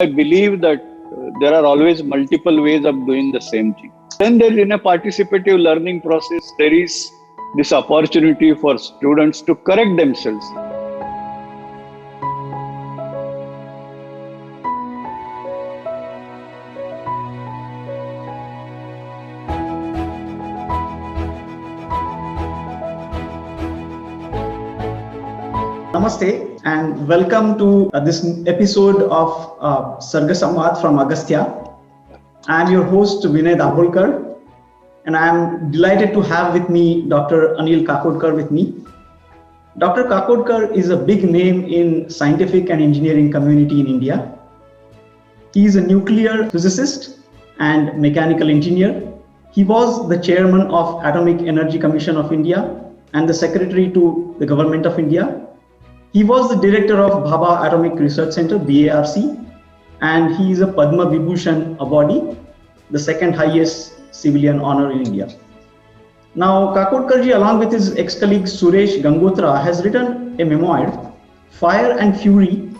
I believe that there are always multiple ways of doing the same thing. Then there in a participative learning process, there is this opportunity for students to correct themselves. Namaste and welcome to this episode of Sarga Samvad from Agastya. I am your host Vinay Dabholkar and I am delighted to have with me Dr. Anil Kakodkar with me. Dr. Kakodkar is a big name in scientific and engineering community in India. He is a nuclear physicist and mechanical engineer. He was the chairman of Atomic Energy Commission of India and the secretary to the Government of India. He was the director of Bhabha Atomic Research Centre, BARC, and he is a Padma Vibhushan awardee, the second highest civilian honor in India. Now, Kakodkarji, along with his ex-colleague Suresh Gangotra, has written a memoir, Fire and Fury,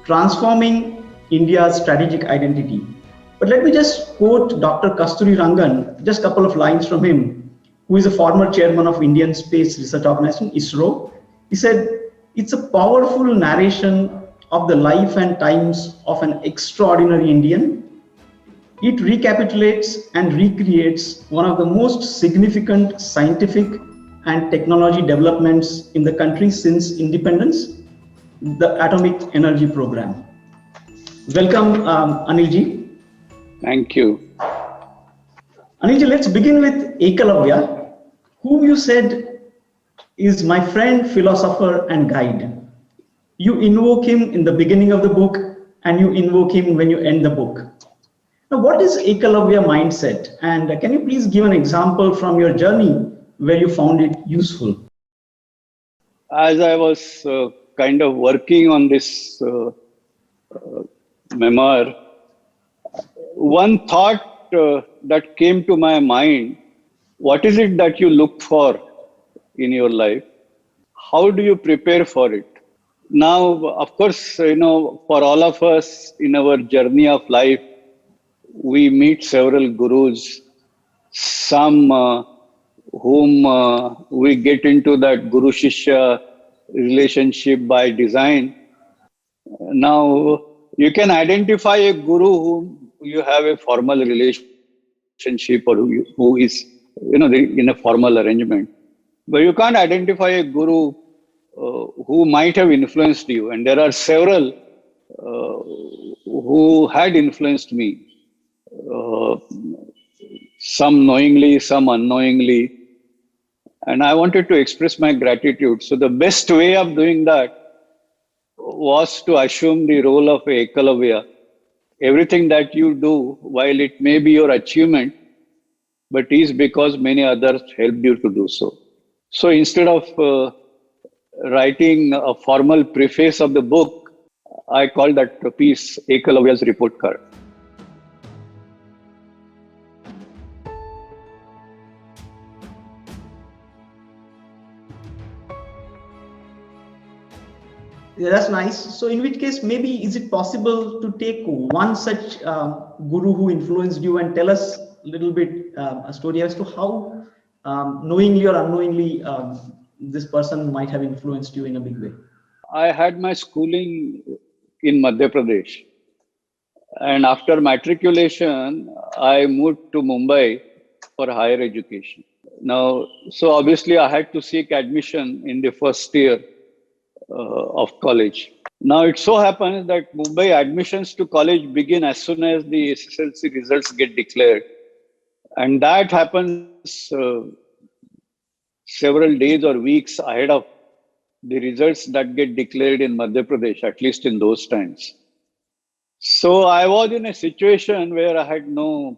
Transforming India's Strategic Identity. But let me just quote Dr. Kasturi Rangan, just a couple of lines from him, who is a former chairman of Indian Space Research Organization, ISRO. He said, "It's a powerful narration of the life and times of an extraordinary Indian. It recapitulates and recreates one of the most significant scientific and technology developments in the country since independence, the atomic energy program." Welcome, Anilji. Thank you. Anilji, let's begin with Ekalavya, whom you said is my friend, philosopher, and guide. You invoke him in the beginning of the book, and you invoke him when you end the book. Now, what is Ekalavya mindset? And can you please give an example from your journey where you found it useful? As I was kind of working on this memoir, one thought that came to my mind: what is it that you look for in your life? How do you prepare for it? Now, of course, for all of us in our journey of life, we meet several gurus, some whom we get into that guru shishya relationship by design. Now, you can identify a guru whom you have a formal relationship or who is, in a formal arrangement. But you can't identify a guru who might have influenced you. And there are several who had influenced me, some knowingly, some unknowingly. And I wanted to express my gratitude. So the best way of doing that was to assume the role of a Ekalavya. Everything that you do, while it may be your achievement, but is because many others helped you to do so. So instead of writing a formal preface of the book, I call that piece Ekalavya's report card. Yeah, that's nice. So in which case, maybe is it possible to take one such guru who influenced you and tell us a little bit a story as to how knowingly or unknowingly this person might have influenced you in a big way? I had my schooling in Madhya Pradesh. And after matriculation, I moved to Mumbai for higher education. Now, so obviously I had to seek admission in the first year of college. Now, it so happens that Mumbai admissions to college begin as soon as the SSLC results get declared. And that happens several days or weeks ahead of the results that get declared in Madhya Pradesh, at least in those times. So I was in a situation where I had no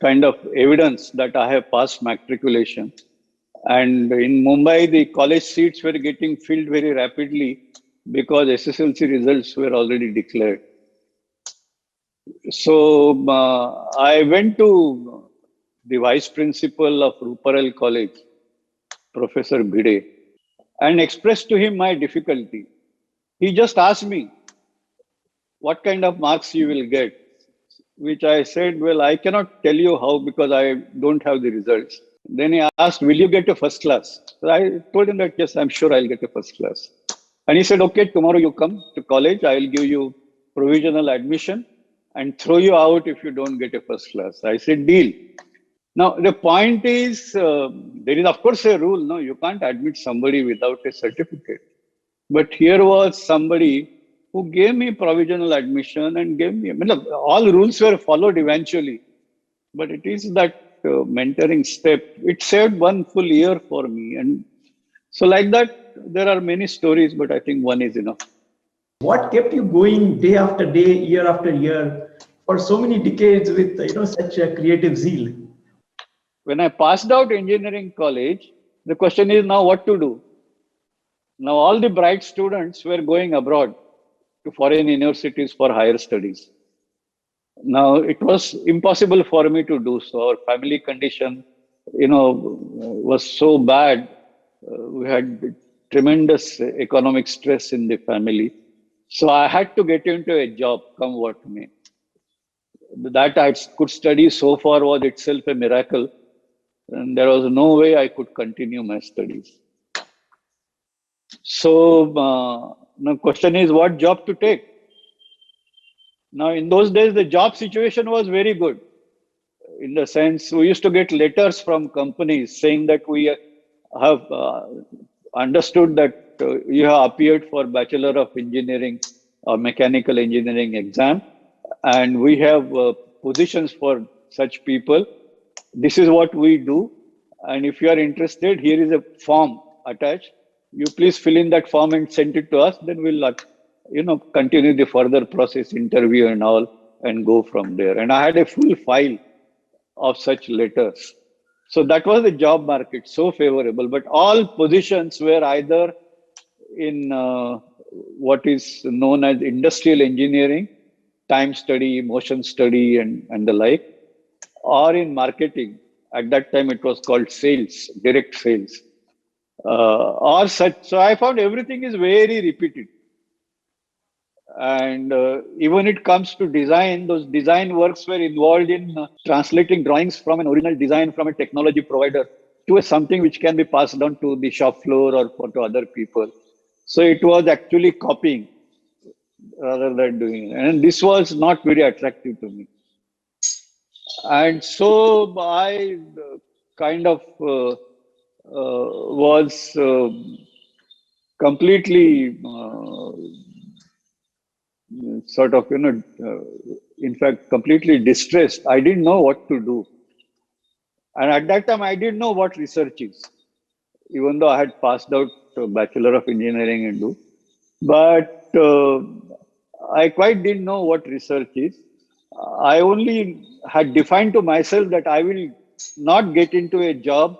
kind of evidence that I have passed matriculation. And in Mumbai, the college seats were getting filled very rapidly because SSLC results were already declared. So I went to the vice principal of Ruparel College, Professor Bhide, and expressed to him my difficulty. He just asked me what kind of marks you will get, which I said, well, I cannot tell you how because I don't have the results. Then he asked, will you get a first class? So I told him that, yes, I'm sure I'll get a first class. And he said, okay, tomorrow you come to college. I'll give you provisional admission and throw you out if you don't get a first class. I said, deal. Now, the point is, there is, of course, a rule. No, you can't admit somebody without a certificate. But here was somebody who gave me provisional admission and gave me, I mean, look, all rules were followed eventually. But it is that mentoring step. It saved one full year for me. And so, like that, there are many stories, but I think one is enough. What kept you going day after day, year after year, for so many decades with such a creative zeal? When I passed out engineering college, the question is now what to do. Now, all the bright students were going abroad to foreign universities for higher studies. Now, it was impossible for me to do so. Our family condition, was so bad. We had tremendous economic stress in the family. So I had to get into a job, come what may. That I could study so far was itself a miracle. And there was no way I could continue my studies. So the question is what job to take? Now, in those days, the job situation was very good. In the sense, we used to get letters from companies saying that we have understood that you have appeared for Bachelor of Engineering or Mechanical Engineering exam, and we have positions for such people. This is what we do, and if you are interested, here is a form attached. You please fill in that form and send it to us. Then we'll, continue the further process, interview and all, and go from there. And I had a full file of such letters. So that was the job market, so favorable. But all positions were either in what is known as industrial engineering, time study, motion study, and the like, or in marketing. At that time, it was called sales, direct sales, or such. So I found everything is very repeated. And even it comes to design, those design works were involved in translating drawings from an original design from a technology provider to something which can be passed on to the shop floor or to other people. So it was actually copying rather than doing it. And this was not very attractive to me. And so I kind of was completely sort of, in fact, completely distressed. I didn't know what to do. And at that time, I didn't know what research is, even though I had passed out Bachelor of Engineering and do. But I quite didn't know what research is. I only had defined to myself that I will not get into a job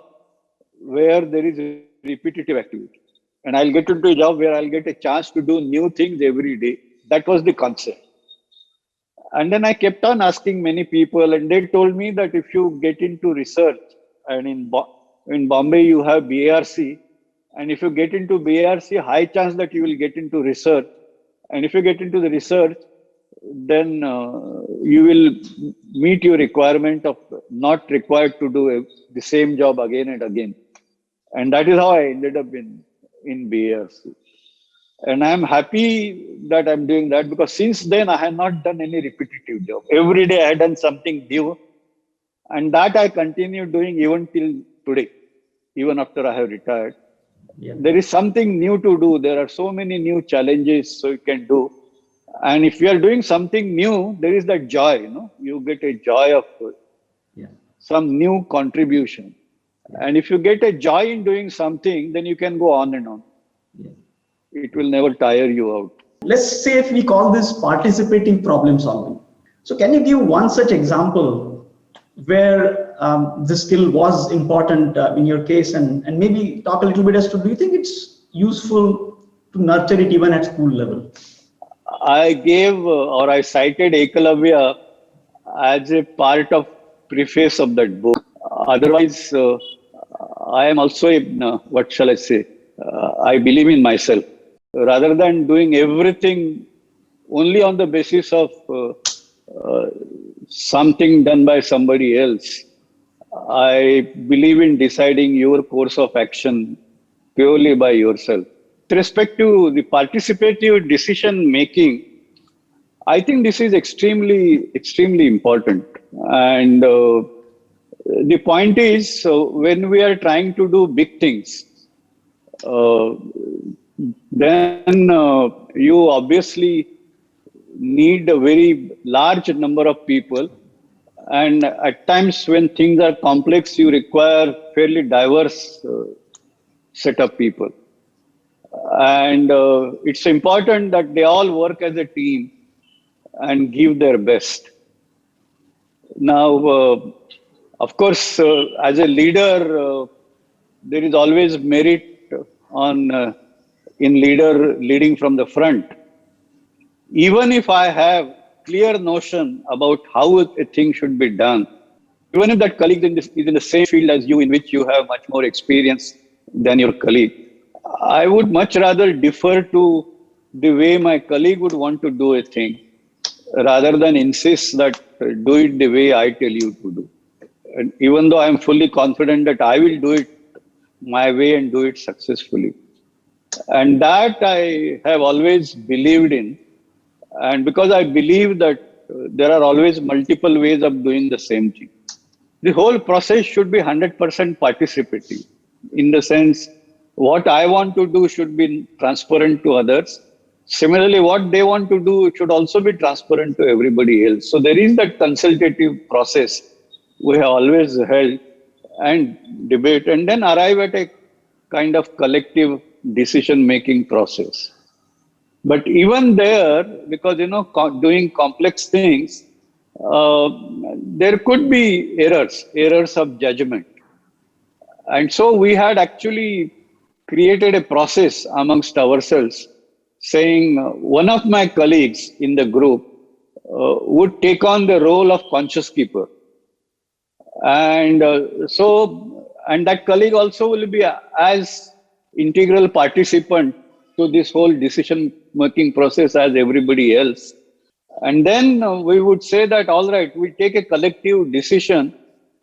where there is a repetitive activity. And I'll get into a job where I'll get a chance to do new things every day. That was the concept. And then I kept on asking many people, and they told me that if you get into research, and in Bombay you have BARC, and if you get into BARC, high chance that you will get into research. And if you get into the research, then you will meet your requirement of not required to do the same job again and again. And that is how I ended up in BARC. And I'm happy that I'm doing that because since then I have not done any repetitive job. Every day I had done something new, and that I continue doing even till today, even after I have retired. Yeah. There is something new to do. There are so many new challenges so you can do. And if you are doing something new, there is that joy, you get a joy of some new contribution. Yeah. And if you get a joy in doing something, then you can go on and on. Yeah. It will never tire you out. Let's say if we call this participating problem solving. So can you give one such example where the skill was important in your case and maybe talk a little bit as to, do you think it's useful to nurture it even at school level? I cited Ekalavya as a part of preface of that book. Otherwise, I am also, what shall I say? I believe in myself. rather than doing everything only on the basis of uh, something done by somebody else. I believe in deciding your course of action purely by yourself. With respect to the participative decision making, I think this is extremely important. And the point is, so when we are trying to do big things, uh, then you obviously need a very large number of people. And at times when things are complex, you require fairly diverse set of people. And it's important that they all work as a team and give their best. Now, of course, as a leader, there is always merit on in leader leading from the front. Even if I have clear notion about how a thing should be done, even if that colleague is in the same field as you, in which you have much more experience than your colleague, I would much rather defer to the way my colleague would want to do a thing rather than insist that do it the way I tell you to do. And even though I am fully confident that I will do it my way and do it successfully. And that I have always believed in. And because I believe that there are always multiple ways of doing the same thing. The whole process should be 100% participative, in the sense what I want to do should be transparent to others. Similarly, what they want to do should also be transparent to everybody else. So there is that consultative process we have always held and debate and then arrive at a kind of collective decision making process. But even there, because doing complex things, there could be errors of judgment. And so we had actually created a process amongst ourselves saying one of my colleagues in the group would take on the role of conscious keeper. And and that colleague also will be as integral participant to this whole decision making process as everybody else. And then we would say that, all right, we take a collective decision.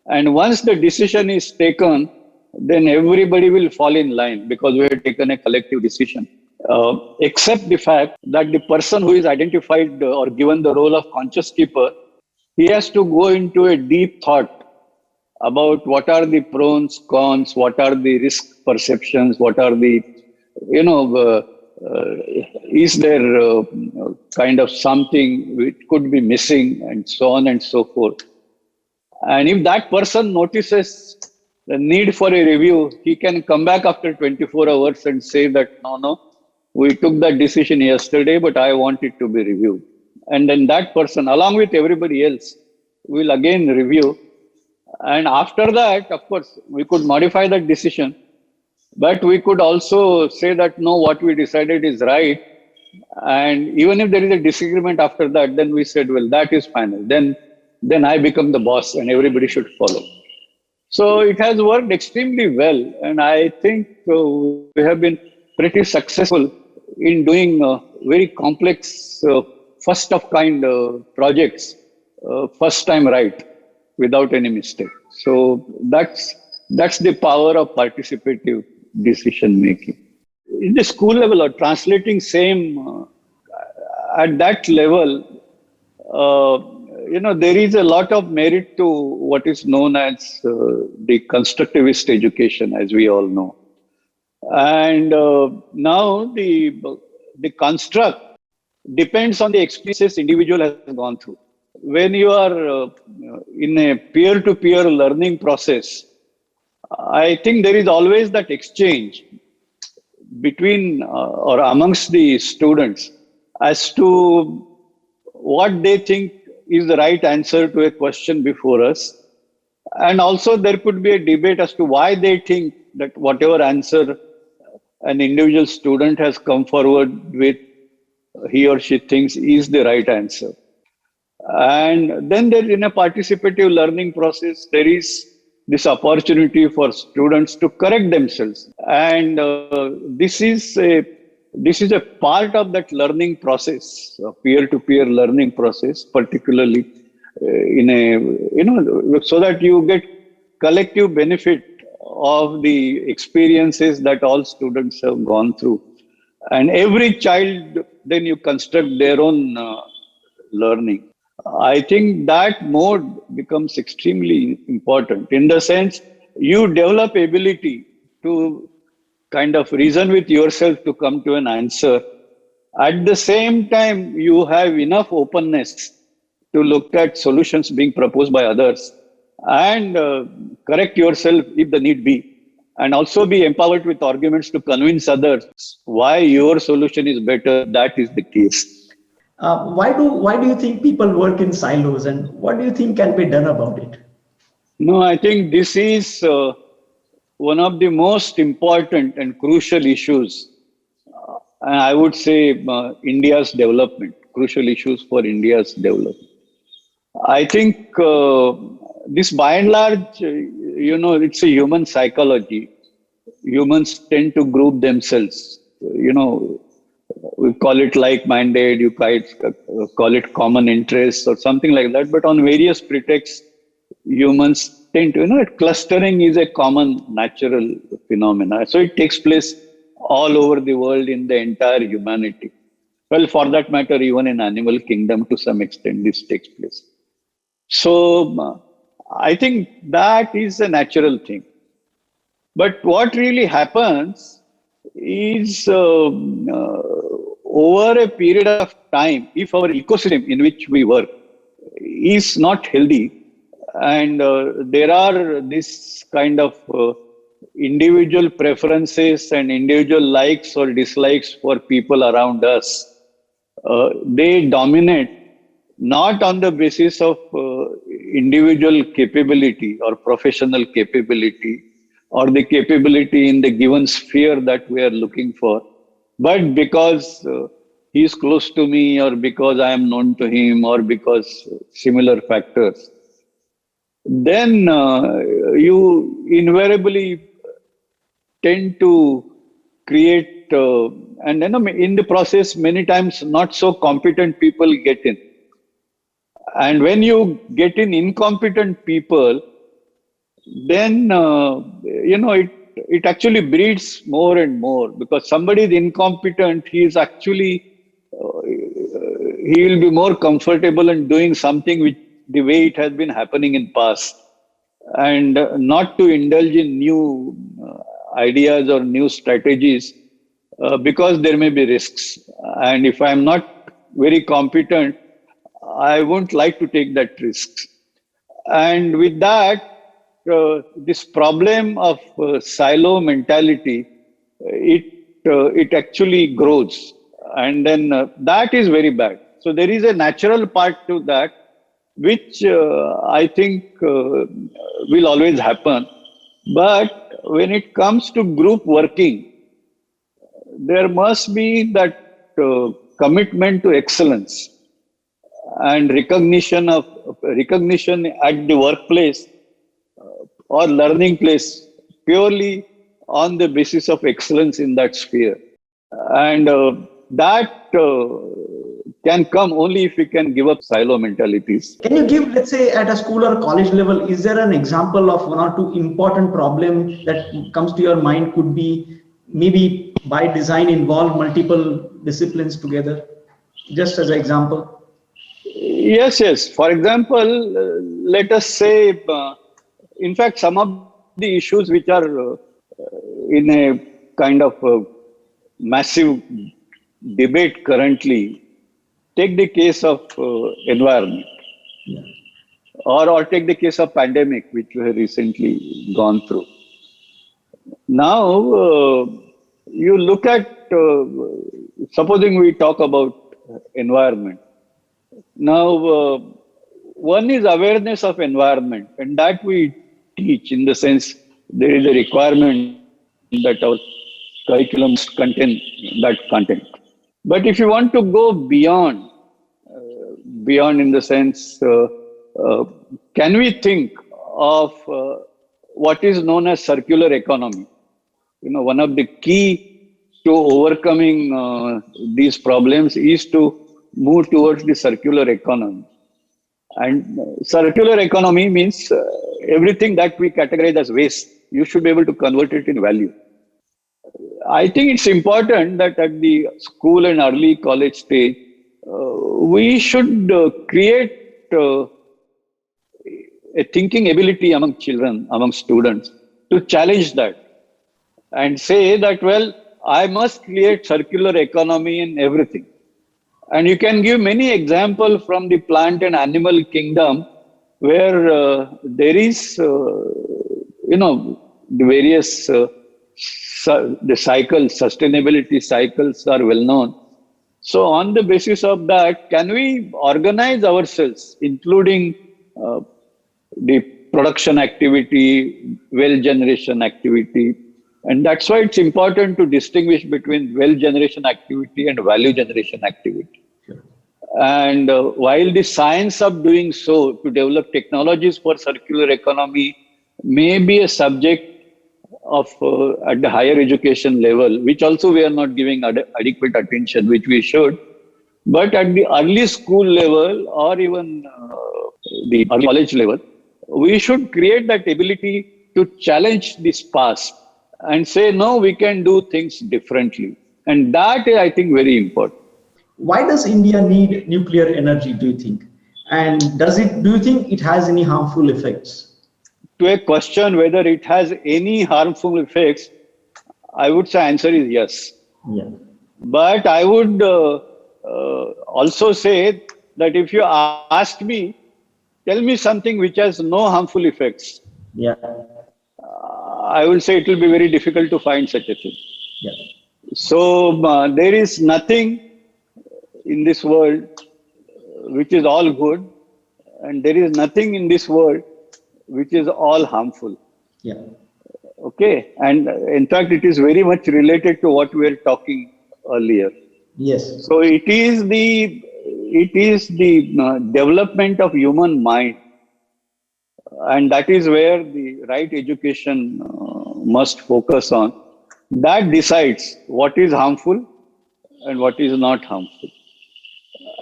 And once the decision is taken, then everybody will fall in line because we have taken a collective decision. Except the fact that the person who is identified or given the role of conscious keeper, he has to go into a deep thought about what are the pros, cons, what are the risk perceptions, what are the, is there kind of something which could be missing, and so on and so forth. And if that person notices the need for a review, he can come back after 24 hours and say that, no, we took that decision yesterday, but I want it to be reviewed. And then that person, along with everybody else, will again review. And after that, of course, we could modify that decision, but we could also say that, no, what we decided is right. And even if there is a disagreement after that, then we said, well, that is final. Then I become the boss and everybody should follow. So it has worked extremely well. And I think we have been pretty successful in doing very complex, first of kind projects, first time right, without any mistake. So that's the power of participative decision making. In the school level or translating same at that level, there is a lot of merit to what is known as the constructivist education, as we all know. And now the construct depends on the experiences individual has gone through. When you are in a peer-to-peer learning process, I think there is always that exchange between or amongst the students as to what they think is the right answer to a question before us. And also there could be a debate as to why they think that whatever answer an individual student has come forward with, he or she thinks is the right answer. And then there, in a participative learning process, there is this opportunity for students to correct themselves. And this is a this is a part of that learning process, peer-to-peer learning process, particularly in a, so that you get collective benefit of the experiences that all students have gone through. And every child, then you construct their own learning. I think that mode becomes extremely important in the sense you develop ability to kind of reason with yourself to come to an answer. At the same time, you have enough openness to look at solutions being proposed by others and correct yourself if the need be, and also be empowered with arguments to convince others why your solution is better. That is the case. Why do you think people work in silos, and what do you think can be done about it? No, I think this is one of the most important and crucial issues. And I would say India's development, crucial issues for India's development. I think this by and large, it's a human psychology. Humans tend to group themselves. We call it like-minded, you call it common interests or something like that. But on various pretexts, humans tend to, clustering is a common natural phenomena. So it takes place all over the world in the entire humanity. Well, for that matter, even in animal kingdom, to some extent, this takes place. So I think that is a natural thing. But what really happens is over a period of time, if our ecosystem in which we work is not healthy, and there are this kind of individual preferences and individual likes or dislikes for people around us, they dominate not on the basis of individual capability or professional capability or the capability in the given sphere that we are looking for, but because he is close to me or because I am known to him or because similar factors. Then you invariably tend to create, and in the process, many times not so competent people get in. And when you get in incompetent people, then, it actually breeds more and more, because somebody is incompetent, he is actually, he will be more comfortable in doing something which the way it has been happening in past, and not to indulge in new ideas or new strategies, because there may be risks. And if I'm not very competent, I won't like to take that risk. And with that, this problem of silo mentality, it actually grows, and then that is very bad. So there is a natural part to that, which I think will always happen. But when it comes to group working, there must be that commitment to excellence and recognition at the workplace or learning place purely on the basis of excellence in that sphere. And that can come only if we can give up silo mentalities. Can you give, let's say, at a school or college level, is there an example of one or two important problems that comes to your mind could be maybe by design involve multiple disciplines together? Just as an example. Yes. For example, let us say, in fact, some of the issues which are in a kind of massive debate currently, take the case of environment, or take the case of pandemic, which we have recently gone through. Now, you look at, supposing we talk about environment. Now, one is awareness of environment, and that we teach in the sense there is a requirement that our curriculum must contain that content. But if you want to go beyond in the sense, can we think of what is known as circular economy? One of the key to overcoming these problems is to move towards the circular economy. And circular economy means everything that we categorize as waste, you should be able to convert it in value. I think it's important that at the school and early college stage, we should create a thinking ability among children, among students, to challenge that and say that, well, I must create circular economy in everything. And you can give many examples from the plant and animal kingdom where there is, the various the cycles, sustainability cycles are well known. So on the basis of that, can we organize ourselves, including the production activity, wealth generation activity? And that's why it's important to distinguish between wealth generation activity and value generation activity. Sure. And while the science of doing so to develop technologies for circular economy may be a subject of at the higher education level, which also we are not giving adequate attention, which we should. But at the early school level or even the early college level, we should create that ability to challenge this past and say, no, we can do things differently. And that is, I think, very important. Why does India need nuclear energy, do you think? And do you think it has any harmful effects? To a question whether it has any harmful effects, I would say answer is yes. Yeah. But I would also say that if you ask me, tell me something which has no harmful effects, Yeah. I will say it will be very difficult to find such a thing. Yeah. So there is nothing in this world which is all good, and there is nothing in this world which is all harmful. Yeah. Okay, and in fact, it is very much related to what we were talking earlier. Yes. So it is the development of human mind, and that is where the right education must focus on. That decides what is harmful and what is not harmful.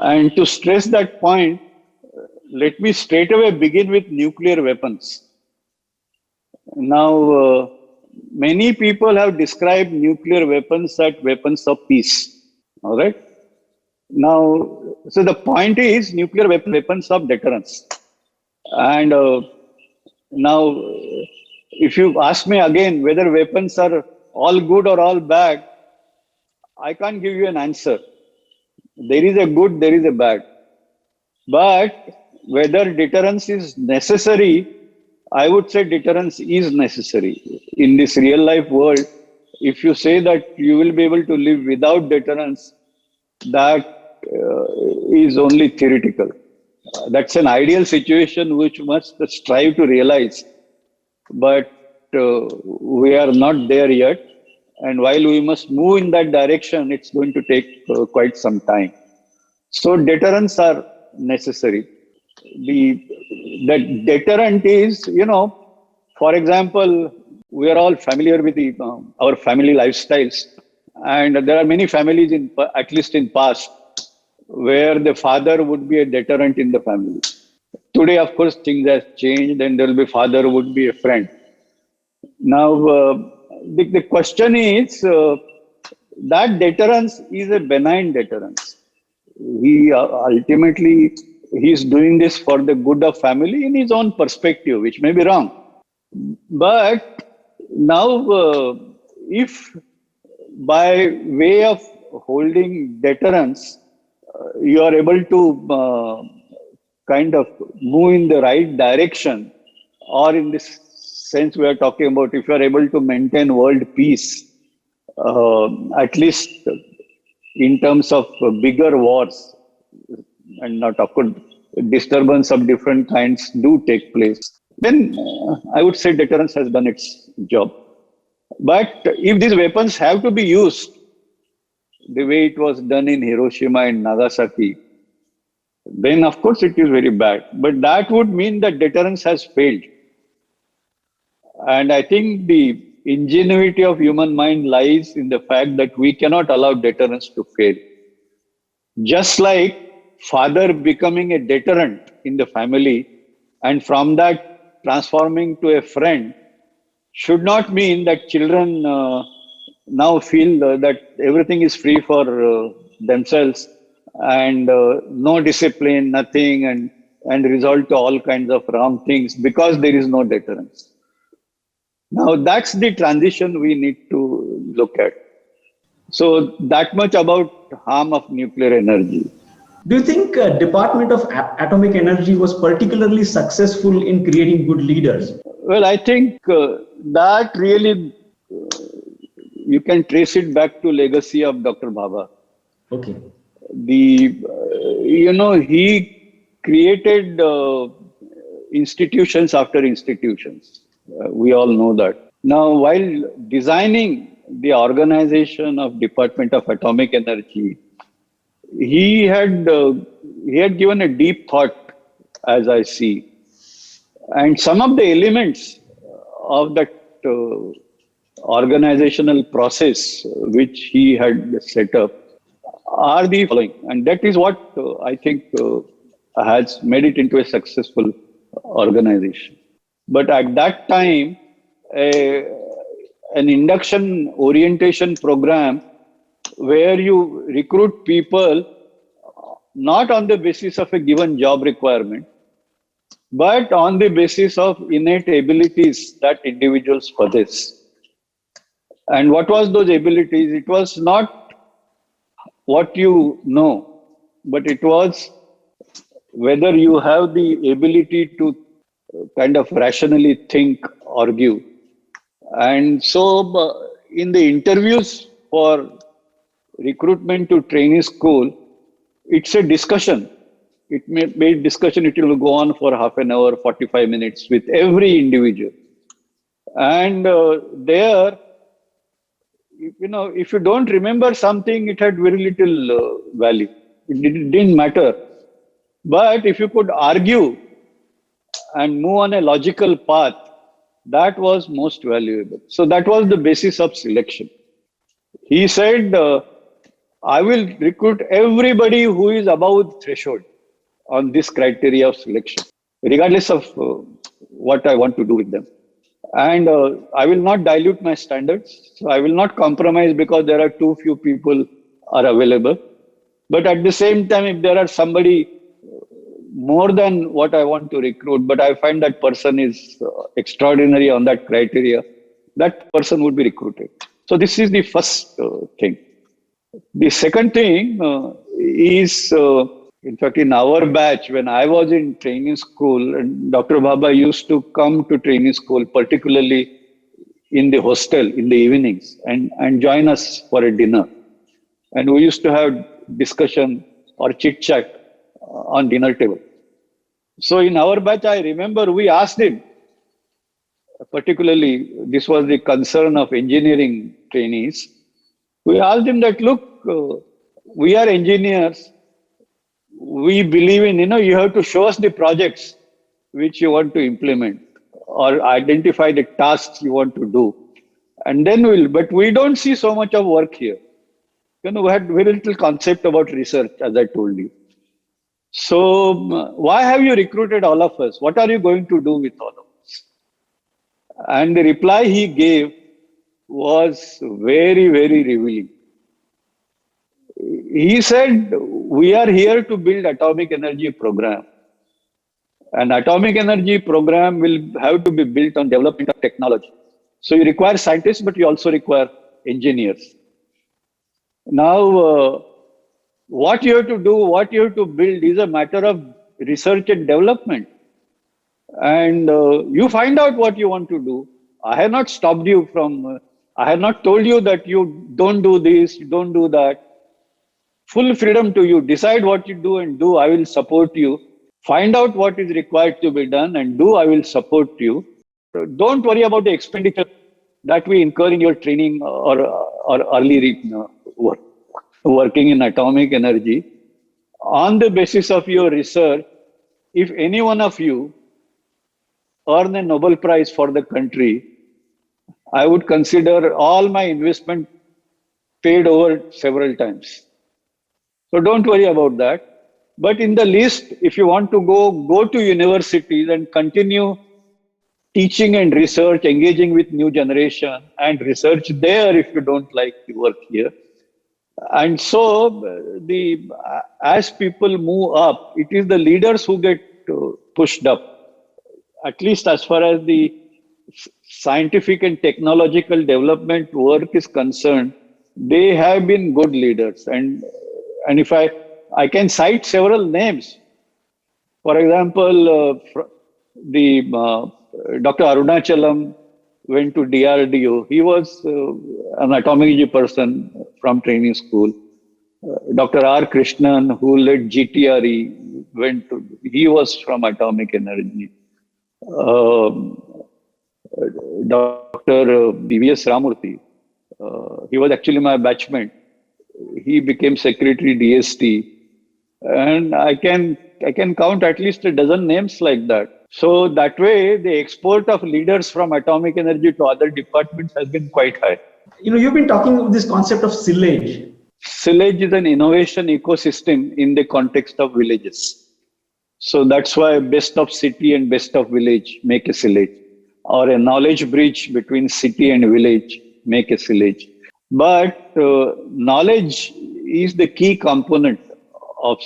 And to stress that point, let me straight away begin with nuclear weapons. Now, many people have described nuclear weapons as weapons of peace. All right. Now, so the point is nuclear weapons of deterrence. And now, if you ask me again whether weapons are all good or all bad, I can't give you an answer. There is a good, there is a bad. But whether deterrence is necessary, I would say deterrence is necessary. In this real life world, if you say that you will be able to live without deterrence, that is only theoretical. That's an ideal situation which must strive to realize. But we are not there yet. And while we must move in that direction, it's going to take quite some time. So deterrents are necessary. The deterrent is, for example, we are all familiar with our family lifestyles. And there are many families, at least in past, where the father would be a deterrent in the family. Today, of course, things have changed and there will be father would be a friend. Now, the question is that deterrence is a benign deterrence. He ultimately, he's doing this for the good of family in his own perspective, which may be wrong. But now, if by way of holding deterrence, you are able to kind of move in the right direction, or in this sense we are talking about, if you are able to maintain world peace, at least in terms of bigger wars, and not, of course, disturbance of different kinds do take place, then I would say deterrence has done its job. But if these weapons have to be used the way it was done in Hiroshima and Nagasaki, then of course it is very bad. But that would mean that deterrence has failed. And I think the ingenuity of human mind lies in the fact that we cannot allow deterrence to fail. Just like father becoming a deterrent in the family and from that transforming to a friend should not mean that children now feel that everything is free for themselves and no discipline, nothing, and result to all kinds of wrong things because there is no deterrence. Now that's the transition we need to look at. So that much about harm of nuclear energy. Do you think Department of Atomic Energy was particularly successful in creating good leaders? Well, I think that really you can trace it back to legacy of Dr. Bhabha. Okay. He created institutions after institutions. We all know that. Now, while designing the organization of Department of Atomic Energy, he had given a deep thought, as I see, and some of the elements of that organizational process which he had set up are the following, and that is what I think has made it into a successful organization. But at that time, an induction orientation program where you recruit people not on the basis of a given job requirement, but on the basis of innate abilities that individuals possess. And what was those abilities? It was not what you know, but it was whether you have the ability to kind of rationally think, argue. And so in the interviews for recruitment to trainee school, it's a discussion. It may be discussion, it will go on for half an hour, 45 minutes with every individual. And there, if you don't remember something, it had very little value. It didn't matter. But if you could argue and move on a logical path, that was most valuable. So that was the basis of selection. He said, I will recruit everybody who is above threshold on this criteria of selection, regardless of what I want to do with them. And I will not dilute my standards. So I will not compromise because there are too few people are available. But at the same time, if there are somebody more than what I want to recruit, but I find that person is extraordinary on that criteria, that person would be recruited. So this is the first thing. The second thing is, in fact, in our batch, when I was in training school, and Dr. Bhabha used to come to training school, particularly in the hostel in the evenings, and join us for a dinner. And we used to have discussion or chit chat on dinner table. So in our batch, I remember we asked him, particularly this was the concern of engineering trainees. We asked him that, look, we are engineers. We believe in, you have to show us the projects which you want to implement or identify the tasks you want to do. And then but we don't see so much of work here. We had very little concept about research, as I told you. So why have you recruited all of us? What are you going to do with all of us? And the reply he gave was very, very revealing. He said, we are here to build atomic energy program. An atomic energy program will have to be built on development of technology. So you require scientists, but you also require engineers. Now, what you have to do, what you have to build is a matter of research and development. And you find out what you want to do. I have not stopped you I have not told you that you don't do this, you don't do that. Full freedom to you. Decide what you do and do. I will support you. Find out what is required to be done and do. I will support you. Don't worry about the expenditure that we incur in your training or early working in atomic energy. On the basis of your research, if any one of you earn a Nobel Prize for the country, I would consider all my investment paid over several times. So don't worry about that. But in the least, if you want to go to universities and continue teaching and research, engaging with new generation and research there if you don't like the work here. And so the as people move up, it is the leaders who get pushed up, at least as far as the scientific and technological development work is concerned. They have been good leaders, and if I can cite several names. For example, the Dr. Arunachalam went to DRDO. He was an atomic energy person from training school. Dr. R. Krishnan, who led GTRE, he was from atomic energy. Dr. B.V.S. Ramurthy, he was actually my batchmate. He became secretary DST. And I can count at least a dozen names like that. So that way, the export of leaders from atomic energy to other departments has been quite high. You've been talking about this concept of sillage. Sillage is an innovation ecosystem in the context of villages. So that's why best of city and best of village make a sillage, or a knowledge bridge between city and village make a sillage. But knowledge is the key component of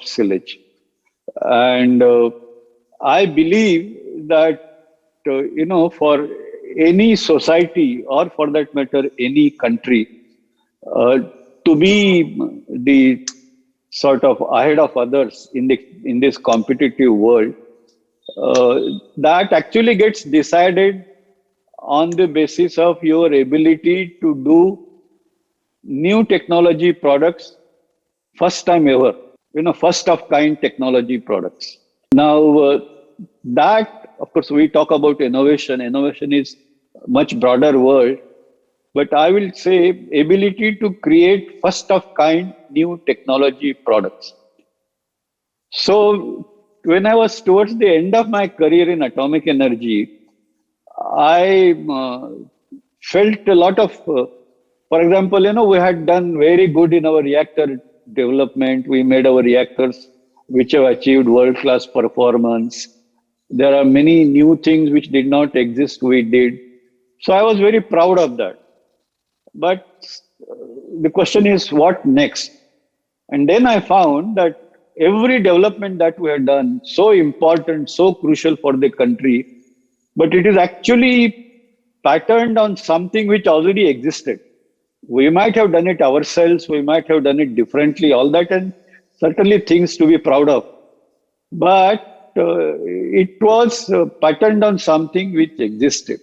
sillage. And I believe that, for any society, or for that matter, any country, to be the sort of ahead of others in this competitive world, that actually gets decided on the basis of your ability to do new technology products first time ever, first of kind technology products. Now, that, of course, we talk about innovation. Innovation is much broader word, but I will say ability to create first of kind new technology products. So when I was towards the end of my career in atomic energy, I felt a lot of, for example, we had done very good in our reactor development. We made our reactors which have achieved world-class performance. There are many new things which did not exist, we did. So I was very proud of that. But the question is, what next? And then I found that every development that we have done, so important, so crucial for the country, but it is actually patterned on something which already existed. We might have done it ourselves, we might have done it differently, all that, and certainly things to be proud of. But it was patterned on something which existed.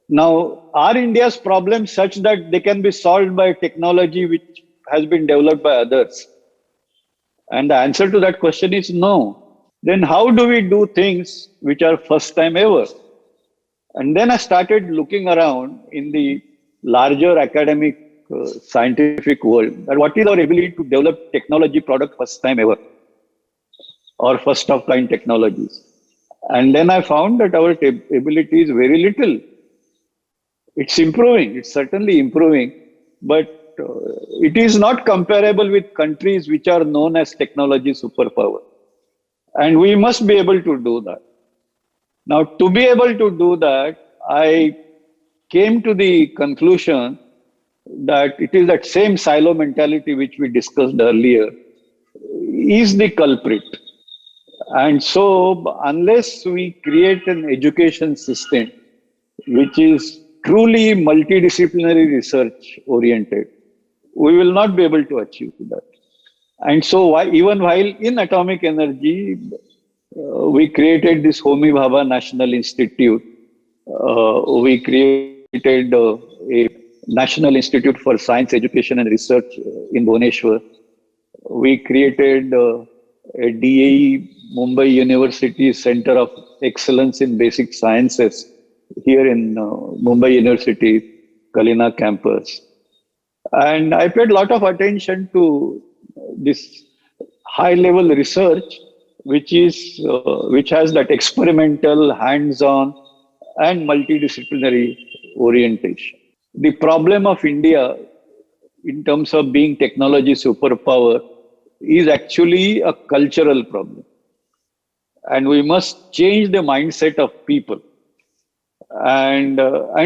Now, are India's problems such that they can be solved by technology which has been developed by others? And the answer to that question is no. Then how do we do things which are first time ever? And then I started looking around in the larger academic scientific world, that what is our ability to develop technology product first time ever, or first of kind technologies. And then I found that our ability is very little. It's improving, it's certainly improving, but it is not comparable with countries which are known as technology superpower. And we must be able to do that. Now, to be able to do that, I came to the conclusion that it is that same silo mentality which we discussed earlier is the culprit. And so, unless we create an education system which is truly multidisciplinary research oriented, we will not be able to achieve that. And so, even while in atomic energy, we created this Homi Bhabha National Institute. We created a National Institute for Science Education and Research in Bhubaneswar. We created a DAE Mumbai University Center of Excellence in Basic Sciences here in Mumbai University, Kalina campus. And I paid a lot of attention to this high level research, which has that experimental, hands-on and multidisciplinary orientation. The problem of India in terms of being technology superpower is actually a cultural problem. And we must change the mindset of people. And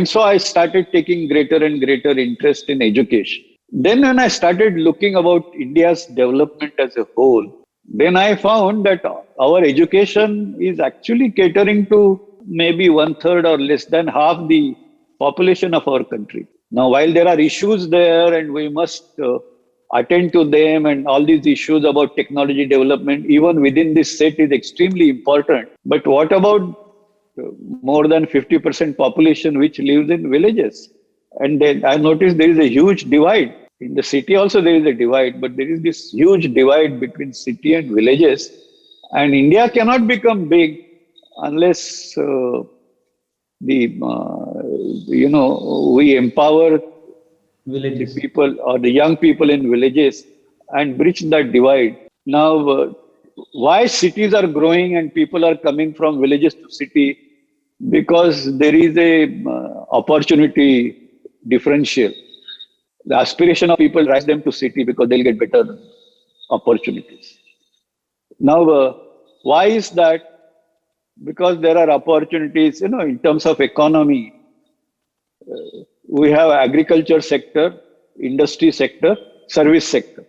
so I started taking greater and greater interest in education. Then when I started looking about India's development as a whole, then I found that our education is actually catering to maybe one third or less than half the population of our country. Now, while there are issues there and we must attend to them, and all these issues about technology development, even within this set, is extremely important. But what about more than 50% population which lives in villages? And then I noticed there is a huge divide. In the city also there is a divide, but there is this huge divide between city and villages. And India cannot become big unless we empower Villages. the people or the young people in villages and bridge that divide. Now, why cities are growing and people are coming from villages to city? Because there is a opportunity differential. The aspiration of people drives them to city because they'll get better opportunities. Now, why is that? Because there are opportunities, in terms of economy. We have agriculture sector, industry sector, service sector.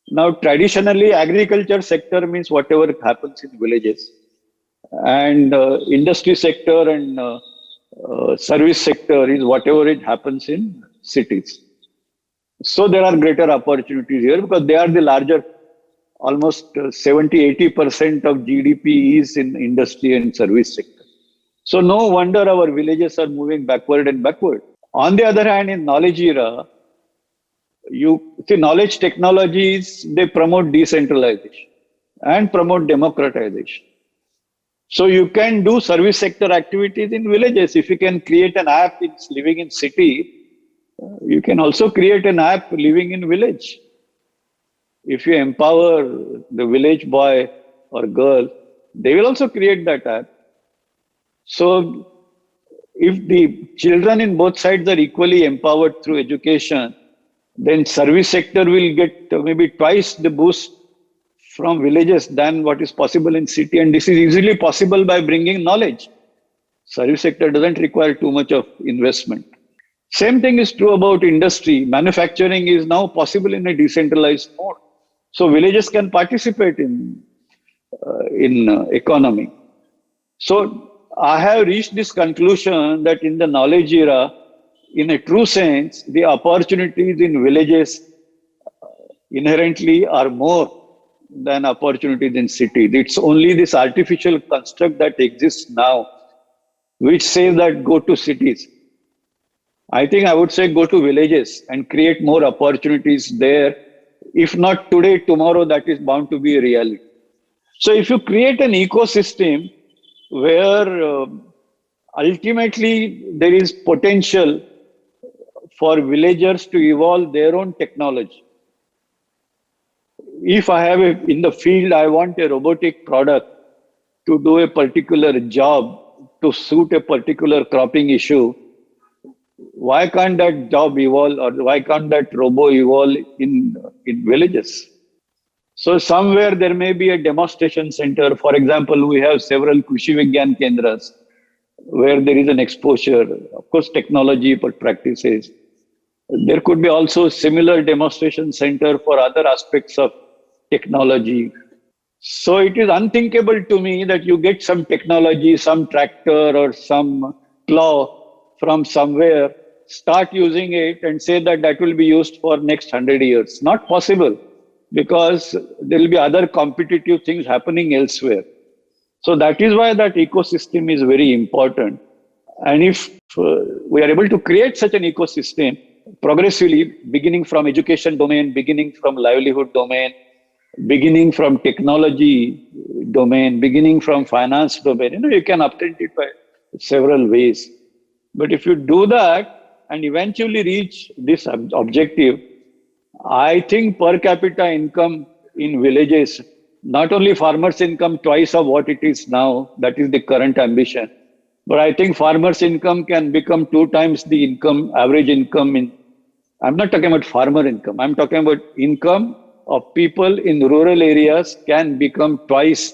Now, traditionally, agriculture sector means whatever happens in villages, and industry sector and service sector is whatever it happens in cities. So there are greater opportunities here because they are the larger, almost 70-80% of GDP is in industry and service sector. So no wonder our villages are moving backward and backward. On the other hand, in knowledge era, you see knowledge technologies, they promote decentralization and promote democratization. So you can do service sector activities in villages. If you can create an app it's living in city, you can also create an app living in village. If you empower the village boy or girl, they will also create that app. So if the children in both sides are equally empowered through education, then service sector will get maybe twice the boost from villages than what is possible in city. And this is easily possible by bringing knowledge. Service sector doesn't require too much of investment. Same thing is true about industry. Manufacturing is now possible in a decentralized mode. So villages can participate in economy. So I have reached this conclusion that in the knowledge era, in a true sense, the opportunities in villages inherently are more than opportunities in cities. It's only this artificial construct that exists now, which says that go to cities. I think I would say go to villages and create more opportunities there. If not today, tomorrow, that is bound to be a reality. So if you create an ecosystem where ultimately there is potential for villagers to evolve their own technology. If I have in the field, I want a robotic product to do a particular job to suit a particular cropping issue, why can't that job evolve, or why can't that robo evolve in villages? So somewhere there may be a demonstration center. For example, we have several Krishi Vigyan Kendras where there is an exposure, of course, technology practices. There could be also similar demonstration center for other aspects of technology. So it is unthinkable to me that you get some technology, some tractor or some plow from somewhere, start using it and say that that will be used for next 100 years. Not possible, because there will be other competitive things happening elsewhere. So that is why that ecosystem is very important. And if we are able to create such an ecosystem progressively, beginning from education domain, beginning from livelihood domain, beginning from technology domain, beginning from finance domain, you can identify several ways. But if you do that and eventually reach this objective, I think per capita income in villages, not only farmers' income twice of what it is now, that is the current ambition, But I think farmers' income can become 2 times the income, average income in. I'm not talking about farmer income. I'm talking about income of people in rural areas can become twice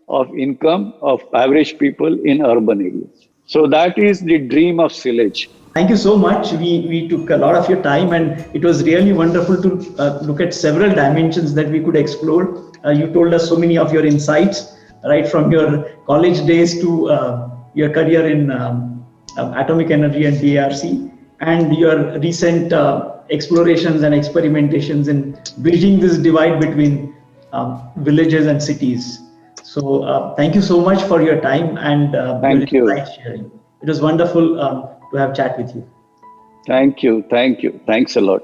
of income of average people in urban areas. So that is the dream of Silage. Thank you so much. We took a lot of your time, and it was really wonderful to look at several dimensions that we could explore. You told us so many of your insights, right from your college days to your career in atomic energy and DARC, and your recent explorations and experimentations in bridging this divide between villages and cities. So thank you so much for your time and your Thank you. insight sharing. It was wonderful to have chat with you. Thank you. Thank you. Thanks a lot.